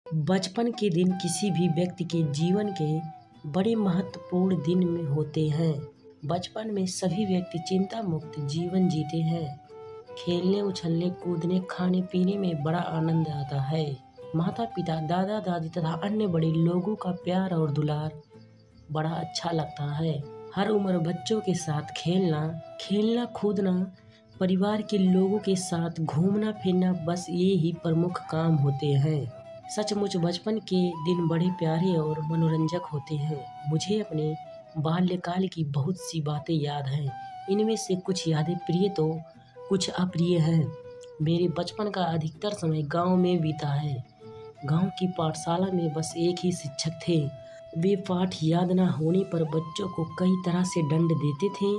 बचपन के दिन किसी भी व्यक्ति के जीवन के बड़े महत्वपूर्ण दिन में होते हैं। बचपन में सभी व्यक्ति चिंता मुक्त जीवन जीते हैं। खेलने, उछलने, कूदने, खाने पीने में बड़ा आनंद आता है। माता पिता, दादा दादी तथा अन्य बड़े लोगों का प्यार और दुलार बड़ा अच्छा लगता है। हर उम्र बच्चों के साथ खेलना कूदना, परिवार के लोगों के साथ घूमना फिरना, बस ये ही प्रमुख काम होते हैं। सचमुच बचपन के दिन बड़े प्यारे और मनोरंजक होते हैं। मुझे अपने बाल्यकाल की बहुत सी बातें याद हैं। इनमें से कुछ यादें प्रिय तो कुछ अप्रिय हैं। मेरे बचपन का अधिकतर समय गांव में बीता है। गांव की पाठशाला में बस एक ही शिक्षक थे। वे पाठ याद न होने पर बच्चों को कई तरह से दंड देते थे।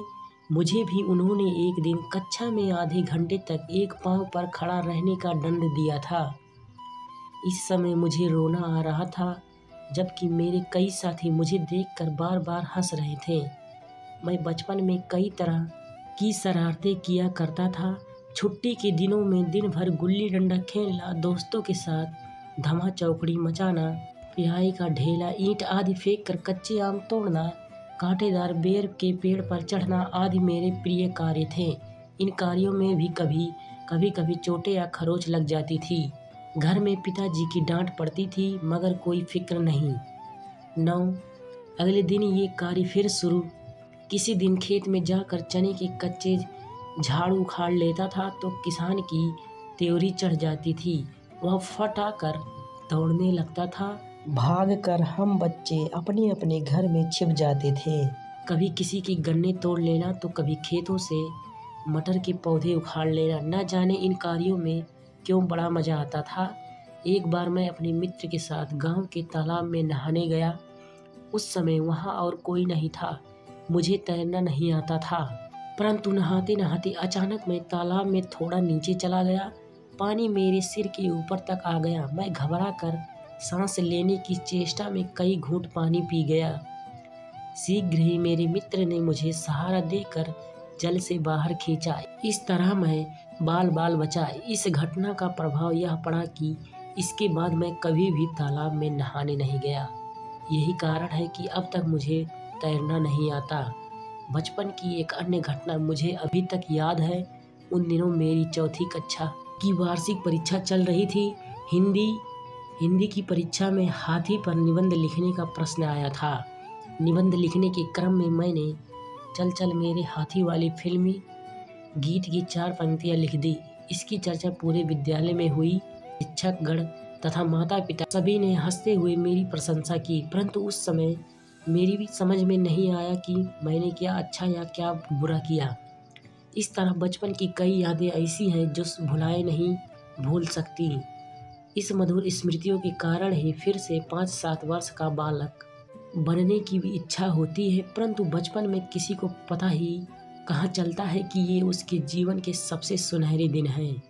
मुझे भी उन्होंने एक दिन कक्षा में आधे घंटे तक एक पांव पर खड़ा रहने का दंड दिया था। इस समय मुझे रोना आ रहा था, जबकि मेरे कई साथी मुझे देखकर बार बार हंस रहे थे। मैं बचपन में कई तरह की शरारतें किया करता था। छुट्टी के दिनों में दिन भर गुल्ली डंडा खेलना, दोस्तों के साथ धमा चौकड़ी मचाना, पिहाई का ढेला, ईंट आदि फेंक कर कच्चे आम तोड़ना, कांटेदार बेर के पेड़ पर चढ़ना आदि मेरे प्रिय कार्य थे। इन कार्यों में भी कभी कभी चोटें या खरोंच लग जाती थी। घर में पिताजी की डांट पड़ती थी, मगर कोई फिक्र नहीं। 9 अगले दिन ये कार्य फिर शुरू। किसी दिन खेत में जाकर चने के कच्चे झाड़ उखाड़ लेता था तो किसान की त्योरी चढ़ जाती थी। वह फटाकर दौड़ने लगता था। भागकर हम बच्चे अपने अपने घर में छिप जाते थे। कभी किसी के गन्ने तोड़ लेना तो कभी खेतों से मटर के पौधे उखाड़ लेना। न जाने इन कार्यों में क्यों बड़ा मज़ा आता था। एक बार मैं अपने मित्र के साथ गांव के तालाब में नहाने गया। उस समय वहां और कोई नहीं था। मुझे तैरना नहीं आता था, परंतु नहाते नहाते अचानक मैं तालाब में थोड़ा नीचे चला गया। पानी मेरे सिर के ऊपर तक आ गया। मैं घबरा कर सांस लेने की चेष्टा में कई घूंट पानी पी गया। शीघ्र ही मेरे मित्र ने मुझे सहारा देकर जल से बाहर खींचा। इस तरह मैं बाल बचा। इस घटना का प्रभाव यह पड़ा कि इसके बाद मैं कभी भी तालाब में नहाने नहीं गया। यही कारण है कि अब तक मुझे तैरना नहीं आता। बचपन की एक अन्य घटना मुझे अभी तक याद है। उन दिनों मेरी चौथी कक्षा की वार्षिक परीक्षा चल रही थी। हिंदी की परीक्षा में हाथी पर निबंध लिखने का प्रश्न आया था। निबंध लिखने के क्रम में मैंने चल चल मेरे हाथी वाली फिल्मी गीत की 4 पंक्तियां लिख दी। इसकी चर्चा पूरे विद्यालय में हुई। शिक्षकगण तथा माता पिता सभी ने हंसते हुए मेरी प्रशंसा की, परंतु उस समय मेरी भी समझ में नहीं आया कि मैंने क्या अच्छा या क्या बुरा किया। इस तरह बचपन की कई यादें ऐसी हैं जो नहीं भूल सकती। इस मधुर स्मृतियों के कारण ही फिर से 5-7 वर्ष का बालक बनने की भी इच्छा होती है, परंतु बचपन में किसी को पता ही कहाँ चलता है कि ये उसके जीवन के सबसे सुनहरे दिन हैं।